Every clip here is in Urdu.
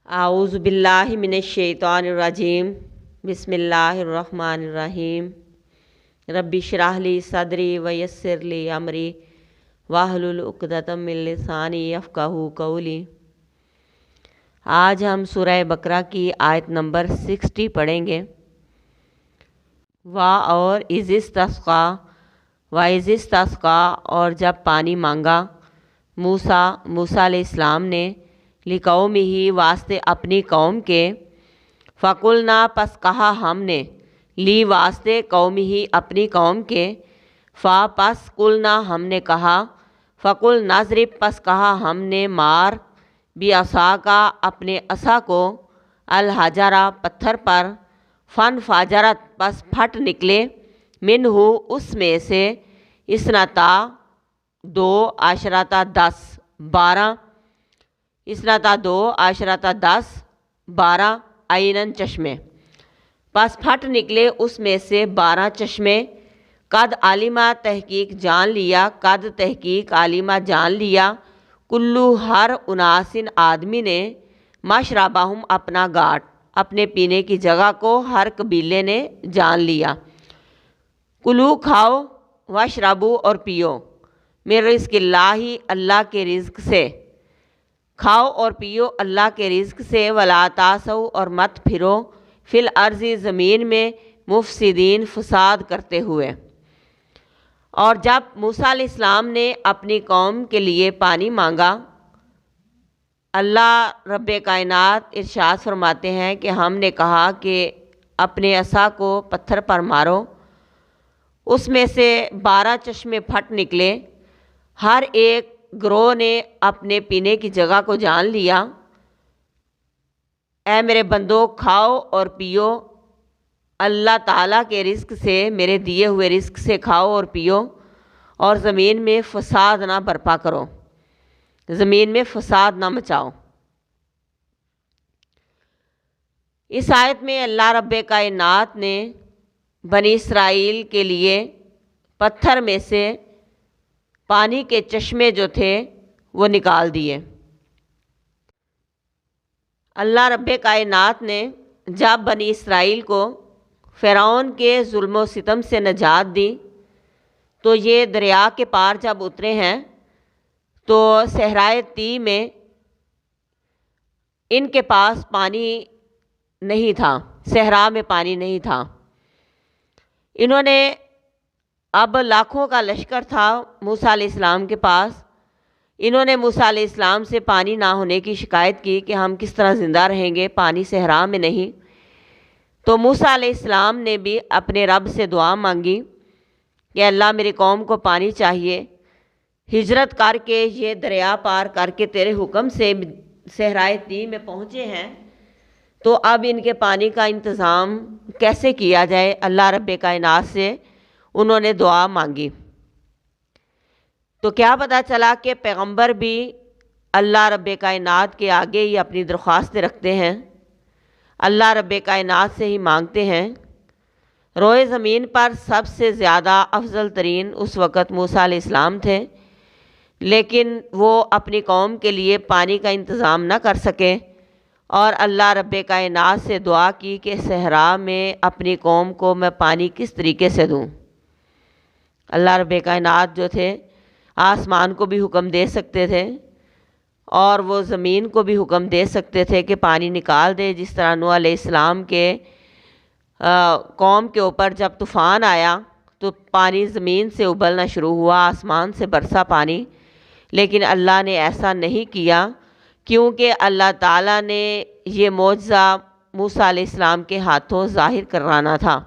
اعوذ باللہ من الشیطان الرجیم بسم اللہ الرحمن الرحیم رب اشرح لی صدری ویسر لی امری واحلل عقدۃ من لسانی یفقہوا قولی۔ آج ہم سورہ بقرہ کی آیت نمبر 60 پڑھیں گے۔ اور اذ استسقا اور جب پانی مانگا موسیٰ علیہ السلام نے لقومہ واسطے اپنی قوم کے، فقلنا پس کہا ہم نے، لی واسطے قومہ اپنی قوم کے، پس قلنا ہم نے کہا، فقل نضرب پس کہا ہم نے، مار بعصاکا اپنے عصا کو، الحجرہ پتھر پر، فن فاجرت پس پھٹ نکلے، منہ اس میں سے، اسنتا دو عشرتا 12 عینن چشمے، پس پھٹ نکلے اس میں سے 12 چشمے، قد عالمہ تحقیق عالمہ جان لیا، کلو ہر اناسن آدمی نے، مشربہم اپنا گھاٹ اپنے پینے کی جگہ کو ہر قبیلے نے جان لیا، کلو کھاؤ، وشربو اور پیو، من رزق اللہ اللہ کے رزق سے، کھاؤ اور پیو اللہ کے رزق سے، ولا تعثوا اور مت پھرو، فی الارض زمین میں، مفسدین فساد کرتے ہوئے۔ اور جب موسیٰ علیہ السلام نے اپنی قوم کے لیے پانی مانگا، اللہ رب کائنات ارشاد فرماتے ہیں کہ ہم نے کہا کہ اپنے عصا کو پتھر پر مارو، اس میں سے 12 چشمے پھٹ نکلے، ہر ایک گروہ نے اپنے پینے کی جگہ کو جان لیا، اے میرے بندو کھاؤ اور پیو اللہ تعالیٰ کے رزق سے، میرے دیے ہوئے رزق سے کھاؤ اور پیو، اور زمین میں فساد نہ برپا کرو، زمین میں فساد نہ مچاؤ۔ اس آیت میں اللہ رب کائنات نے بنی اسرائیل کے لیے پتھر میں سے پانی کے چشمے جو تھے وہ نکال دیے۔ اللہ رب کائنات نے جب بنی اسرائیل کو فرعون کے ظلم و ستم سے نجات دی تو یہ دریا کے پار جب اترے ہیں تو صحرائے طی میں ان کے پاس پانی نہیں تھا، صحرا میں پانی نہیں تھا۔ انہوں نے اب لاکھوں کا لشکر تھا موسیٰ علیہ السلام کے پاس، انہوں نے موسیٰ علیہ السلام سے پانی نہ ہونے کی شکایت کی کہ ہم کس طرح زندہ رہیں گے، پانی صحرا میں نہیں۔ تو موسیٰ علیہ السلام نے بھی اپنے رب سے دعا مانگی کہ اللہ میری قوم کو پانی چاہیے، ہجرت کر کے یہ دریا پار کر کے تیرے حکم سے صحرائے طی میں پہنچے ہیں، تو اب ان کے پانی کا انتظام کیسے کیا جائے۔ اللہ رب کائنات سے انہوں نے دعا مانگی تو کیا پتہ چلا کہ پیغمبر بھی اللہ رب کائنات کے آگے ہی اپنی درخواستیں رکھتے ہیں، اللہ رب کائنات سے ہی مانگتے ہیں۔ روئے زمین پر سب سے زیادہ افضل ترین اس وقت موسیٰ علیہ السلام تھے، لیکن وہ اپنی قوم کے لیے پانی کا انتظام نہ کر سکے، اور اللہ رب کائنات سے دعا کی کہ صحرا میں اپنی قوم کو میں پانی کس طریقے سے دوں۔ اللہ رب کائنات جو تھے آسمان کو بھی حکم دے سکتے تھے اور وہ زمین کو بھی حکم دے سکتے تھے کہ پانی نکال دے، جس طرح نوح علیہ السلام کے قوم کے اوپر جب طوفان آیا تو پانی زمین سے ابلنا شروع ہوا، آسمان سے برسا پانی، لیکن اللہ نے ایسا نہیں کیا کیونکہ اللہ تعالیٰ نے یہ معجزہ موسیٰ علیہ السلام کے ہاتھوں ظاہر کرانا تھا۔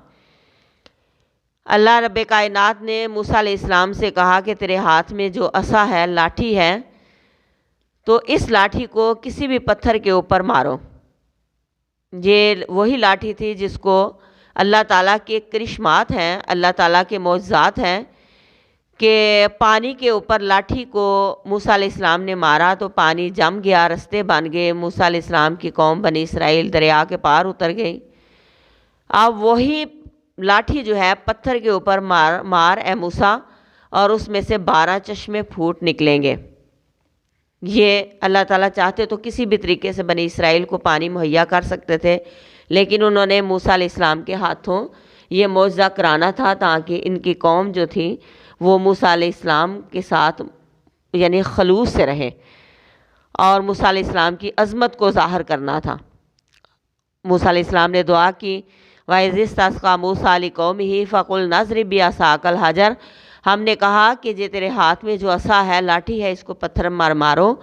اللہ رب کائنات نے موسیٰ علیہ السلام سے کہا کہ تیرے ہاتھ میں جو عصا ہے، لاٹھی ہے، تو اس لاٹھی کو کسی بھی پتھر کے اوپر مارو۔ یہ وہی لاٹھی تھی جس کو اللہ تعالیٰ کے کرشمات ہیں، اللہ تعالیٰ کے معجزات ہیں کہ پانی کے اوپر لاٹھی کو موسیٰ علیہ السلام نے مارا تو پانی جم گیا، رستے بن گئے، موسیٰ علیہ السلام کی قوم بنی اسرائیل دریا کے پار اتر گئی۔ اب وہی لاٹھی جو ہے پتھر کے اوپر مار اے موسیٰ، اور اس میں سے 12 چشمے پھوٹ نکلیں گے۔ یہ اللہ تعالیٰ چاہتے تو کسی بھی طریقے سے بنی اسرائیل کو پانی مہیا کر سکتے تھے، لیکن انہوں نے موسیٰ علیہ السلام کے ہاتھوں یہ معجزہ کرانا تھا تاکہ ان کی قوم جو تھی وہ موسیٰ علیہ السلام کے ساتھ یعنی خلوص سے رہے، اور موسیٰ علیہ السلام کی عظمت کو ظاہر کرنا تھا۔ موسیٰ علیہ السلام نے دعا کی، وَإِذِ اسْتَسْقَىٰ مُوسَىٰ لِقَوْمِهِ فَقُلْنَا اضْرِب بِّعَصَاكَ الْحَجَرَ، ہم نے کہا کہ یہ تیرے ہاتھ میں جو عصا ہے، لاٹھی ہے، اس کو پتھر مارو۔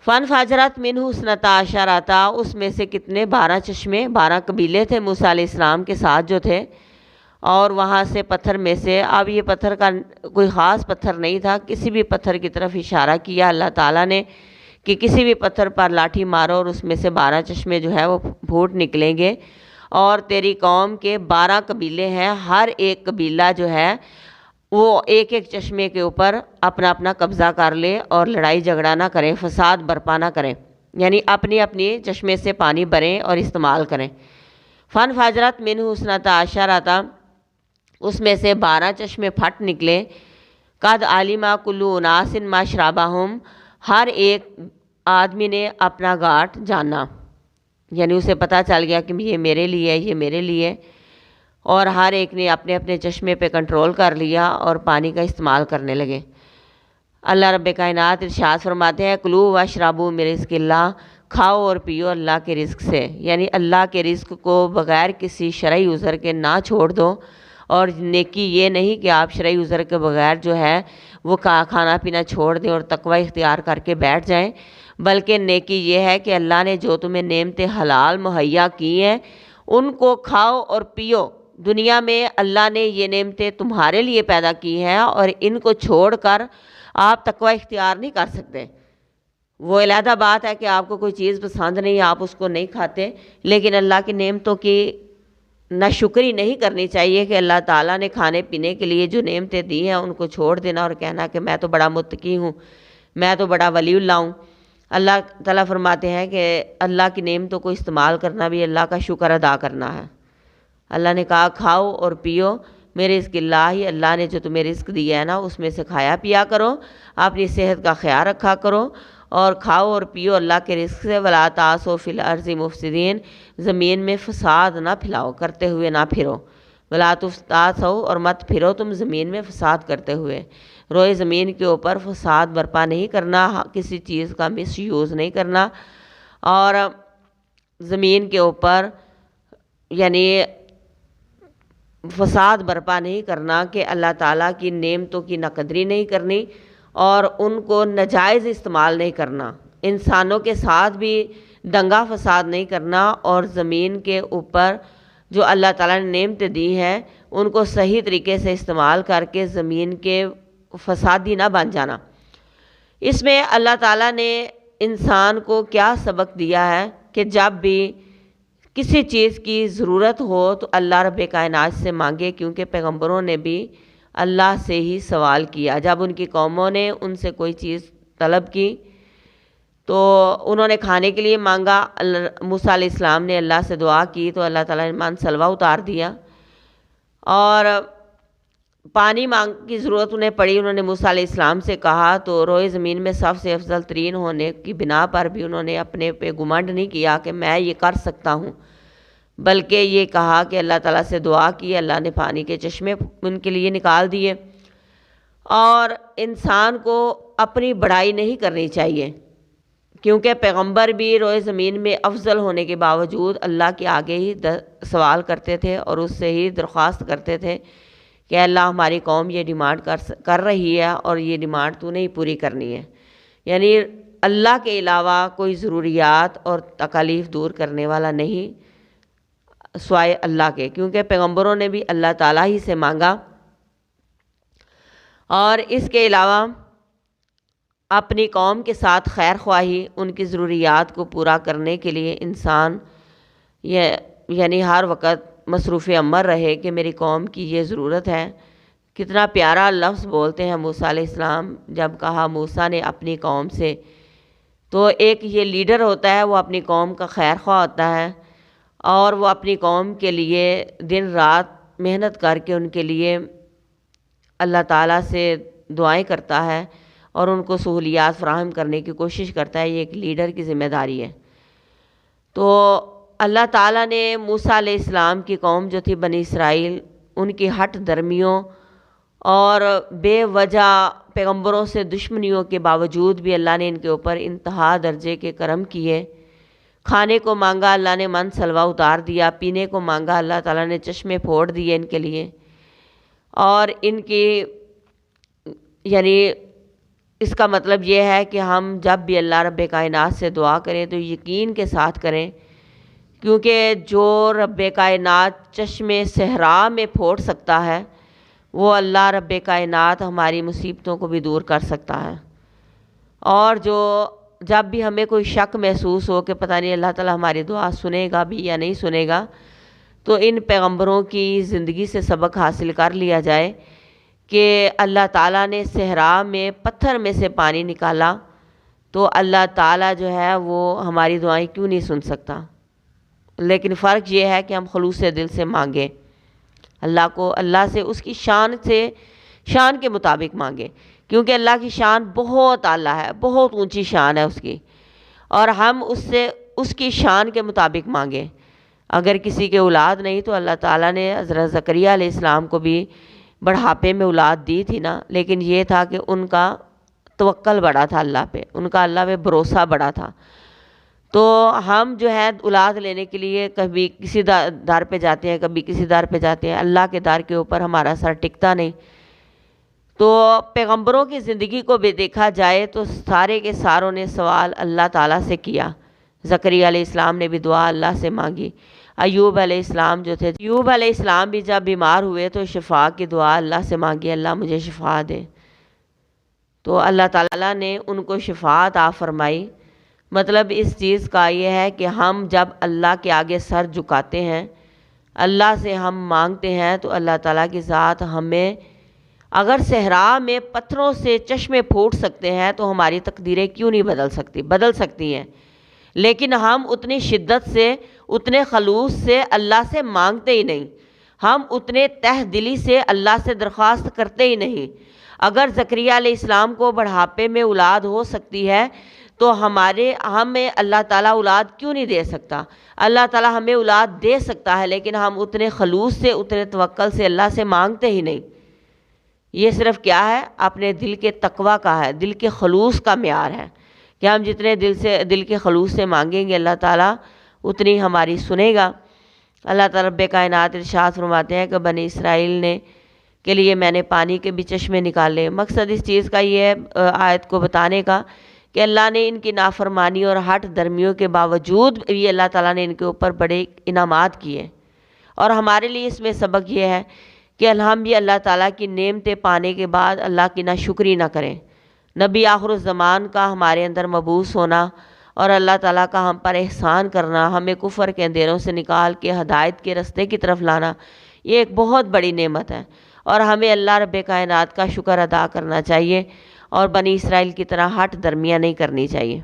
فَانْفَجَرَتْ مِنْهُ اثْنَتَا عَشَرَةَ، اس میں سے کتنے 12 چشمے، 12 قبیلے تھے موسیٰ علیہ السلام کے ساتھ جو تھے، اور وہاں سے پتھر میں سے، اب یہ پتھر کا کوئی خاص پتھر نہیں تھا، کسی بھی پتھر کی طرف اشارہ کیا اللہ تعالیٰ نے کہ کسی بھی پتھر پر لاٹھی مارو اور اس میں سے 12 چشمے جو ہے وہ پھوٹ نکلیں گے، اور تیری قوم کے 12 قبیلے ہیں، ہر ایک قبیلہ جو ہے وہ ایک ایک چشمے کے اوپر اپنا اپنا قبضہ کر لے اور لڑائی جھگڑا نہ کریں، فساد برپا نہ کریں، یعنی اپنی اپنی چشمے سے پانی بھریں اور استعمال کریں۔ فَانْفَجَرَتْ مِنْهُ اثْنَتَا عَشَرَةَ، اس میں سے 12 چشمے پھٹ نکلے۔ قَدْ عَلِمَ كُلُّ أُنَاسٍ مَّشْرَبَهُمْ، ہر ایک آدمی نے اپنا گھاٹ جانا، یعنی اسے پتہ چل گیا کہ یہ میرے لیے، یہ میرے لیے، اور ہر ایک نے اپنے اپنے چشمے پہ کنٹرول کر لیا اور پانی کا استعمال کرنے لگے۔ اللہ رب کائنات ارشاد فرماتے ہیں، کلو واشربوا من رزق اللہ، کھاؤ اور پیو اللہ کے رزق سے، یعنی اللہ کے رزق کو بغیر کسی شرعی عذر کے نہ چھوڑ دو، اور نیکی یہ نہیں کہ آپ شرعی عذر کے بغیر جو ہے وہ کھانا پینا چھوڑ دیں اور تقوی اختیار کر کے بیٹھ جائیں، بلکہ نیکی یہ ہے کہ اللہ نے جو تمہیں نعمتیں حلال مہیا کی ہیں ان کو کھاؤ اور پیو۔ دنیا میں اللہ نے یہ نعمتیں تمہارے لیے پیدا کی ہیں اور ان کو چھوڑ کر آپ تقوی اختیار نہیں کر سکتے۔ وہ علیحدہ بات ہے کہ آپ کو کوئی چیز پسند نہیں، آپ اس کو نہیں کھاتے، لیکن اللہ کی نعمتوں کی ناشکری نہیں کرنی چاہیے کہ اللہ تعالیٰ نے کھانے پینے کے لیے جو نعمتیں دی ہیں ان کو چھوڑ دینا اور کہنا کہ میں تو بڑا متقی ہوں، میں تو بڑا ولی اللہ ہوں۔ اللہ تعالیٰ فرماتے ہیں کہ اللہ کی نعمتوں کو استعمال کرنا بھی اللہ کا شکر ادا کرنا ہے۔ اللہ نے کہا کھاؤ اور پیو میرے رزق اللہ ہی، اللہ نے جو تمہیں رزق دیا ہے نا اس میں سے کھایا پیا کرو، اپنی صحت کا خیال رکھا کرو اور کھاؤ اور پیو اللہ کے رزق سے۔ ولا تعثوا فی الارض مفسدین، زمین میں فساد نہ پھیلاؤ، کرتے ہوئے نہ پھرو۔ ولا تعثوا، اور مت پھرو تم زمین میں فساد کرتے ہوئے، روئے زمین کے اوپر فساد برپا نہیں کرنا، کسی چیز کا مس یوز نہیں کرنا، اور زمین کے اوپر یعنی فساد برپا نہیں کرنا کہ اللہ تعالیٰ کی نعمتوں کی ناقدری نہیں کرنی اور ان کو ناجائز استعمال نہیں کرنا، انسانوں کے ساتھ بھی دنگا فساد نہیں کرنا، اور زمین کے اوپر جو اللہ تعالیٰ نے نعمتیں دی ہیں ان کو صحیح طریقے سے استعمال کر کے زمین کے فسادی نہ بن جانا۔ اس میں اللہ تعالیٰ نے انسان کو کیا سبق دیا ہے کہ جب بھی کسی چیز کی ضرورت ہو تو اللہ رب کائنات سے مانگے، کیونکہ پیغمبروں نے بھی اللہ سے ہی سوال کیا۔ جب ان کی قوموں نے ان سے کوئی چیز طلب کی تو انہوں نے کھانے کے لیے مانگا، موسیٰ علیہ السلام نے اللہ سے دعا کی تو اللہ تعالیٰ نے مان سلوہ اتار دیا، اور پانی مانگ کی ضرورت انہیں پڑی، انہوں نے موسیٰ علیہ السلام سے کہا تو روئے زمین میں سب سے افضل ترین ہونے کی بنا پر بھی انہوں نے اپنے پہ گمنڈ نہیں کیا کہ میں یہ کر سکتا ہوں، بلکہ یہ کہا کہ اللہ تعالیٰ سے دعا کی، اللہ نے پانی کے چشمے ان کے لیے نکال دیے۔ اور انسان کو اپنی بڑائی نہیں کرنی چاہیے، کیونکہ پیغمبر بھی روئے زمین میں افضل ہونے کے باوجود اللہ کے آگے ہی سوال کرتے تھے اور اس سے ہی درخواست کرتے تھے کہ اللہ ہماری قوم یہ ڈیمانڈ کر رہی ہے اور یہ ڈیمانڈ تو نہیں پوری کرنی ہے، یعنی اللہ کے علاوہ کوئی ضروریات اور تکالیف دور کرنے والا نہیں سوائے اللہ کے، کیونکہ پیغمبروں نے بھی اللہ تعالیٰ ہی سے مانگا۔ اور اس کے علاوہ اپنی قوم کے ساتھ خیر خواہی، ان کی ضروریات کو پورا کرنے کے لیے انسان یعنی ہر وقت مصروف عمر رہے کہ میری قوم کی یہ ضرورت ہے۔ کتنا پیارا لفظ بولتے ہیں موسیٰ علیہ السلام، جب کہا موسیٰ نے اپنی قوم سے، تو ایک یہ لیڈر ہوتا ہے وہ اپنی قوم کا خیر خواہ ہوتا ہے، اور وہ اپنی قوم کے لیے دن رات محنت کر کے ان کے لیے اللہ تعالیٰ سے دعائیں کرتا ہے اور ان کو سہولیات فراہم کرنے کی کوشش کرتا ہے۔ یہ ایک لیڈر کی ذمہ داری ہے۔ تو اللہ تعالیٰ نے موسیٰ علیہ السلام کی قوم جو تھی بنی اسرائیل، ان کی ہٹ درمیوں اور بے وجہ پیغمبروں سے دشمنیوں کے باوجود بھی اللہ نے ان کے اوپر انتہا درجے کے کرم کیے۔ کھانے کو مانگا، اللہ نے من سلوا اتار دیا، پینے کو مانگا، اللہ تعالیٰ نے چشمے پھوڑ دیے ان کے لیے۔ اور ان کی یعنی اس کا مطلب یہ ہے کہ ہم جب بھی اللہ رب کائنات سے دعا کریں تو یقین کے ساتھ کریں، کیونکہ جو رب کائنات چشمے صحرا میں پھوڑ سکتا ہے وہ اللہ رب کائنات ہماری مصیبتوں کو بھی دور کر سکتا ہے۔ اور جب بھی ہمیں کوئی شک محسوس ہو کہ پتہ نہیں اللہ تعالیٰ ہماری دعا سنے گا بھی یا نہیں سنے گا، تو ان پیغمبروں کی زندگی سے سبق حاصل کر لیا جائے کہ اللہ تعالیٰ نے صحرا میں پتھر میں سے پانی نکالا تو اللہ تعالیٰ جو ہے وہ ہماری دعائیں کیوں نہیں سن سکتا؟ لیکن فرق یہ ہے کہ ہم خلوص دل سے مانگیں، اللہ سے اس کی شان کے مطابق مانگیں، کیونکہ اللہ کی شان بہت اعلیٰ ہے، بہت اونچی شان ہے اس کی، اور ہم اس کی شان کے مطابق مانگیں۔ اگر کسی کے اولاد نہیں تو اللہ تعالیٰ نے حضرت زکریا علیہ السلام کو بھی بڑھاپے میں اولاد دی تھی نا، لیکن یہ تھا کہ ان کا توکل بڑا تھا اللہ پہ، ان کا اللہ پہ بھروسہ بڑا تھا۔ تو ہم جو ہے اولاد لینے کے لیے کبھی کسی دار پہ جاتے ہیں، کبھی کسی دار پہ جاتے ہیں، اللہ کے دار کے اوپر ہمارا سر ٹکتا نہیں۔ تو پیغمبروں کی زندگی کو بھی دیکھا جائے تو سارے کے ساروں نے سوال اللہ تعالیٰ سے کیا۔ زکریا علیہ السلام نے بھی دعا اللہ سے مانگی۔ ایوب علیہ السلام جو تھے، ایوب علیہ السلام بھی جب بیمار ہوئے تو شفا کی دعا اللہ سے مانگی، اللہ مجھے شفا دے۔ تو اللہ تعالیٰ نے ان کو شفا عطا فرمائی۔ مطلب اس چیز کا یہ ہے کہ ہم جب اللہ کے آگے سر جھکاتے ہیں، اللہ سے ہم مانگتے ہیں، تو اللہ تعالیٰ کی ذات ہمیں اگر صحرا میں پتھروں سے چشمے پھوٹ سکتے ہیں تو ہماری تقدیریں کیوں نہیں بدل سکتی ہیں۔ لیکن ہم اتنی شدت سے، اتنے خلوص سے اللہ سے مانگتے ہی نہیں، ہم اتنے تہ دلی سے اللہ سے درخواست کرتے ہی نہیں۔ اگر زکریا علیہ السلام کو بڑھاپے میں اولاد ہو سکتی ہے تو ہمیں اللہ تعالیٰ اولاد کیوں نہیں دے سکتا؟ اللہ تعالیٰ ہمیں اولاد دے سکتا ہے، لیکن ہم اتنے خلوص سے، اتنے توکل سے اللہ سے مانگتے ہی نہیں۔ یہ صرف کیا ہے؟ اپنے دل کے تقوی کا ہے، دل کے خلوص کا معیار ہے کہ ہم جتنے دل کے خلوص سے مانگیں گے اللہ تعالیٰ اتنی ہماری سنے گا۔ اللہ تعالیٰ رب کائنات ارشاد فرماتے ہیں کہ بنی اسرائیل کے لیے میں نے پانی کے بھی چشمے نکالے۔ مقصد اس چیز کا یہ ہے آیت کو بتانے کا کہ اللہ نے ان کی نافرمانی اور ہٹ درمیوں کے باوجود بھی اللہ تعالیٰ نے ان کے اوپر بڑے انعامات کیے، اور ہمارے لیے اس میں سبق یہ ہے کہ ہم بھی اللہ تعالیٰ کی نعمتیں پانے کے بعد اللہ کی ناشکری نہ کریں۔ نبی آخر الزمان کا ہمارے اندر مبعوث ہونا اور اللہ تعالیٰ کا ہم پر احسان کرنا، ہمیں کفر کے اندھیروں سے نکال کے ہدایت کے رستے کی طرف لانا، یہ ایک بہت بڑی نعمت ہے، اور ہمیں اللہ رب کائنات کا شکر ادا کرنا چاہیے، اور بنی اسرائیل کی طرح ہٹ درمیاں نہیں کرنی چاہیے۔